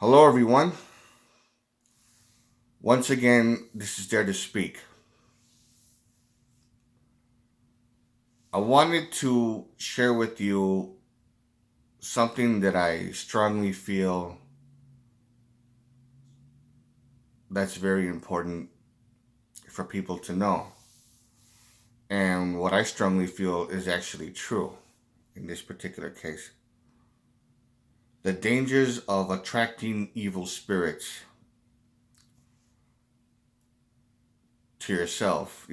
Hello, everyone. Once again, this is Dare to Speak. I wanted to share with you something that I strongly feel that's very important for people to know. And what I strongly feel is actually true in this particular case. The dangers of attracting evil spirits to yourself.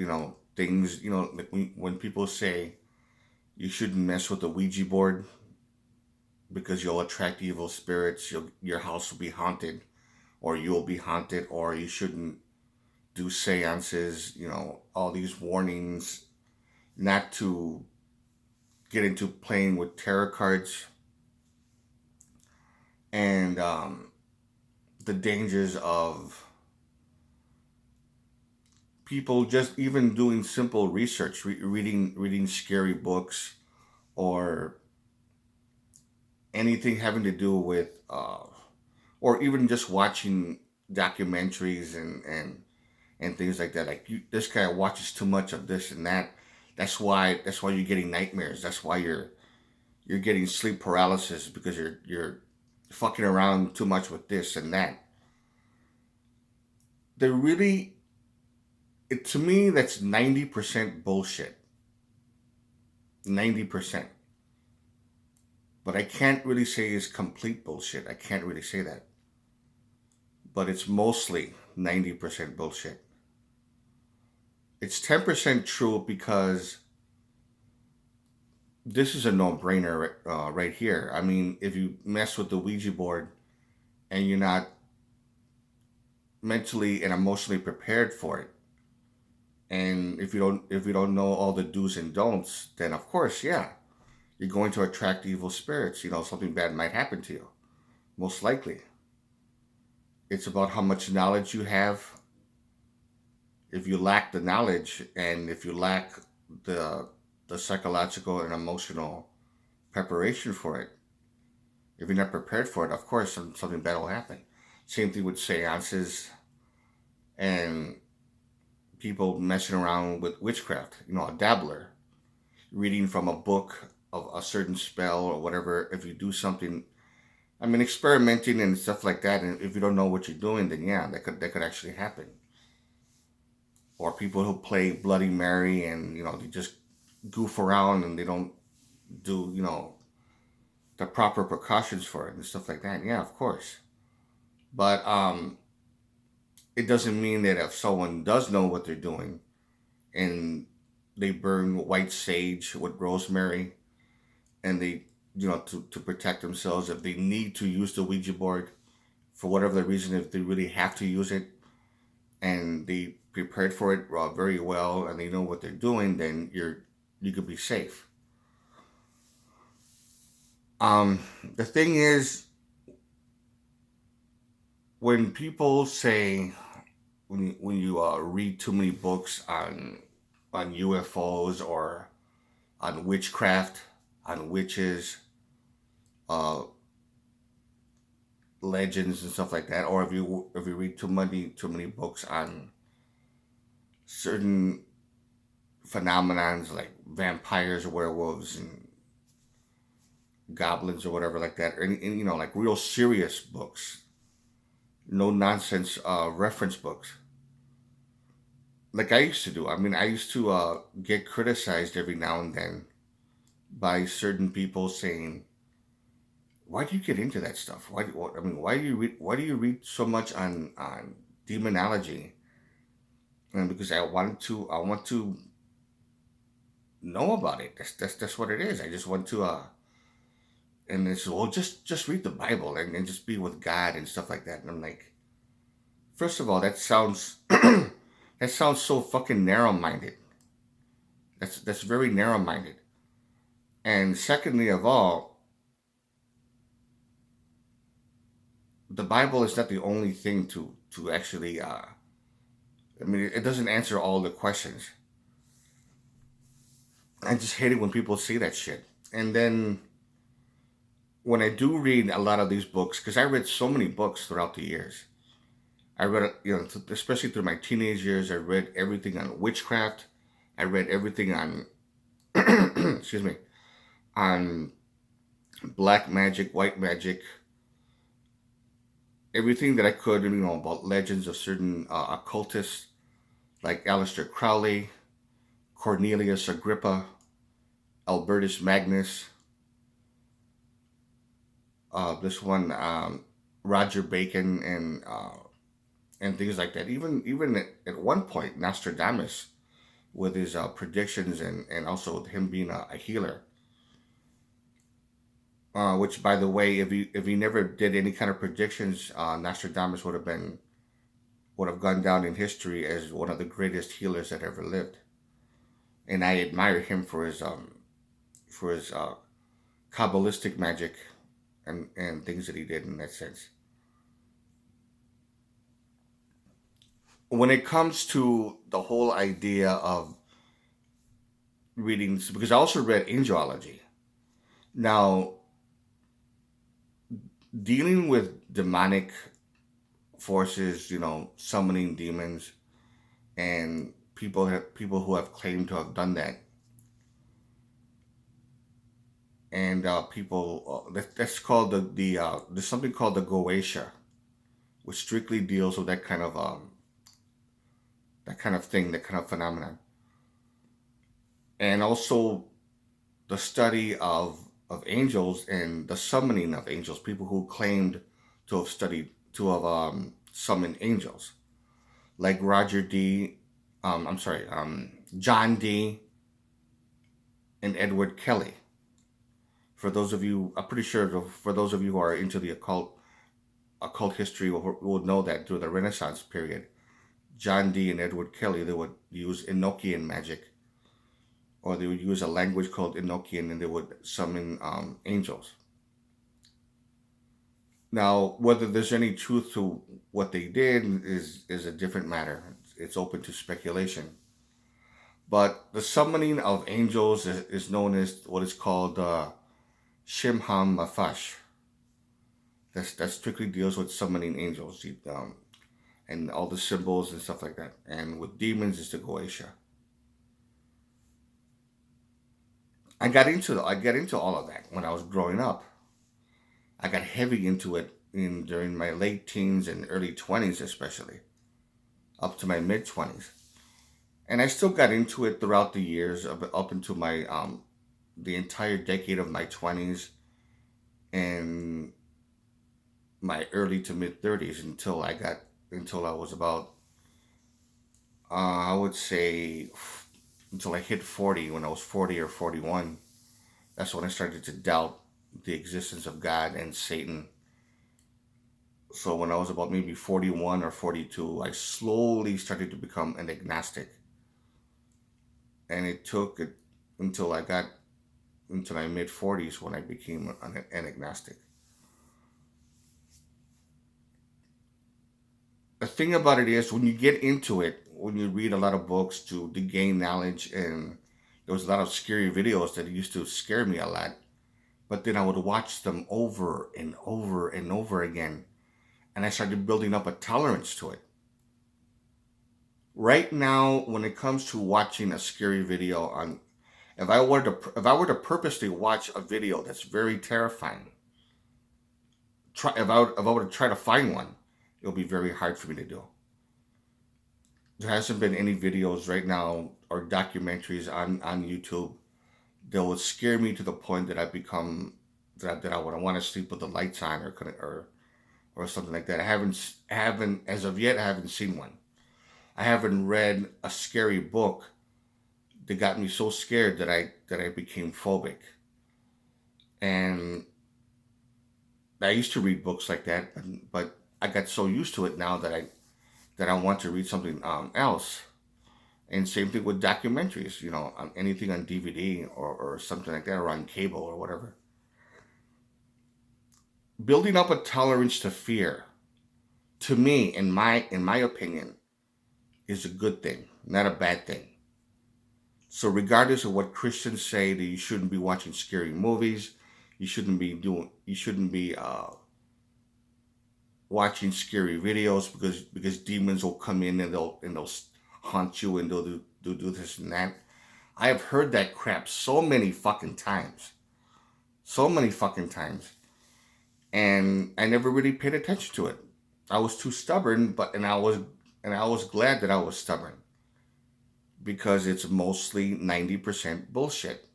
Things, like when people say you shouldn't mess with the Ouija board because you'll attract evil spirits, your house will be haunted, or you'll be haunted, or you shouldn't do seances, all these warnings not to get into playing with tarot cards, and the dangers of people just even doing simple research, reading scary books, or anything having to do with, or even just watching documentaries and things like that. Like this guy watches too much of this and that. That's why you're getting nightmares. That's why you're getting sleep paralysis because you're fucking around too much with this and that. They're really, to me, that's 90% bullshit. 90%. But I can't really say it's complete bullshit. I can't really say that. But it's mostly 90% bullshit. It's 10% true because this is a no-brainer right here. I mean, if you mess with the Ouija board and you're not mentally and emotionally prepared for it, and if you don't know all the do's and don'ts, then of course, yeah, you're going to attract evil spirits. Something bad might happen to you. Most likely, it's about how much knowledge you have. If you lack the knowledge, and if you lack the the psychological and emotional preparation for it, if you're not prepared for it, of course, something bad will happen. Same thing with seances and people messing around with witchcraft. A dabbler reading from a book of a certain spell or whatever. If you do something, I mean, experimenting and stuff like that, and if you don't know what you're doing, then yeah, that could actually happen. Or people who play Bloody Mary and they just goof around and they don't do the proper precautions for it and stuff like that. Yeah, of course. But it doesn't mean that if someone does know what they're doing and they burn white sage with rosemary and they to protect themselves, if they need to use the Ouija board for whatever the reason, if they really have to use it and they prepared for it very well and they know what they're doing, then you could be safe. The thing is, when people say, when you read too many books on UFOs or on witchcraft, on witches, uh, legends and stuff like that, or if you read too many books on certain phenomenons like vampires, werewolves, and goblins or whatever like that, and like real serious books, no nonsense reference books, like I used to do. I mean, I used to get criticized every now and then by certain people saying, "Why do you get into that stuff? I mean, why do you read so much on demonology?" And because I want to know about it. That's what it is. I just want to and it's, well, just read the Bible and just be with God and stuff like that. And I'm like, first of all, that sounds that sounds so fucking narrow minded. That's very narrow minded. And secondly of all, the Bible is not the only thing to actually. I mean, it doesn't answer all the questions. I just hate it when people say that shit. And then when I do read a lot of these books, because I read so many books throughout the years. I read, especially through my teenage years, I read everything on witchcraft. I read everything on, excuse me, on black magic, white magic, everything that I could, about legends of certain occultists like Aleister Crowley, Cornelius Agrippa, Albertus Magnus, this one, Roger Bacon, and things like that. Even at one point, Nostradamus with his predictions, and also with him being a healer. Which, by the way, if he never did any kind of predictions, Nostradamus would have gone down in history as one of the greatest healers that ever lived. And I admire him for his kabbalistic magic and things that he did in that sense. When it comes to the whole idea of readings, because I also read angelology. Now, dealing with demonic forces, summoning demons, and people who have claimed to have done that, and people that's called there's something called the Goetia, which strictly deals with that kind of thing, that kind of phenomenon, and also the study of angels and the summoning of angels. People who claimed to have summoned angels, like Roger D. I'm sorry, John D. and Edward Kelly. For those of you, I'm pretty sure for those of you who are into the occult history will know that through the Renaissance period, John D. and Edward Kelly, they would use Enochian magic, or they would use a language called Enochian, and they would summon angels. Now, whether there's any truth to what they did is a different matter. It's open to speculation. But the summoning of angels is known as what is called Shimham Mafash. That strictly deals with summoning angels, and all the symbols and stuff like that. And with demons, it's the Goetia. I got into all of that when I was growing up. I got heavy into it during my late teens and early 20s, especially up to my mid 20s. And I still got into it throughout the years, up into my the entire decade of my 20s and my early to mid 30s, until I was about, I would say, until I hit 40. When I was 40 or 41, that's when I started to doubt the existence of God and Satan. So when I was about maybe 41 or 42, I slowly started to become an agnostic. And it took it until I got into my mid 40s when I became an agnostic. The thing about it is, when you get into it, when you read a lot of books to gain knowledge, and there was a lot of scary videos that used to scare me a lot, but then I would watch them over and over and over again, and I started building up a tolerance to it. Right now, when it comes to watching a scary video on, if I were to purposely watch a video that's very terrifying, if I were to try to find one, it'll be very hard for me to do. There hasn't been any videos right now or documentaries on YouTube that would scare me to the point that I would want to sleep with the lights on, or something like that. I haven't as of yet. I haven't seen one. I haven't read a scary book that got me so scared that I became phobic. And I used to read books like that, but I got so used to it now that I want to read something else. And same thing with documentaries, on anything on DVD, or something like that, or on cable or whatever. Building up a tolerance to fear, to me, in my opinion, is a good thing, not a bad thing. So regardless of what Christians say that you shouldn't be watching scary movies, You shouldn't be watching scary videos because demons will come in and they'll haunt you and they'll do this and that. I have heard that crap so many fucking times. So many fucking times. And I never really paid attention to it. I was too stubborn, and I was glad that I was stubborn because it's mostly 90% bullshit.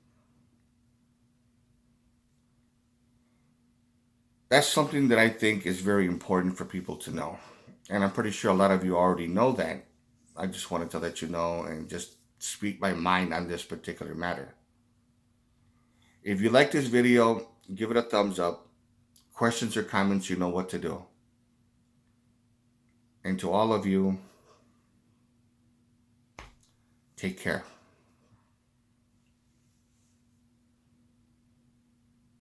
That's something that I think is very important for people to know. And I'm pretty sure a lot of you already know that. I just wanted to let you know and just speak my mind on this particular matter. If you like this video, give it a thumbs up. Questions or comments, you know what to do. And to all of you, take care.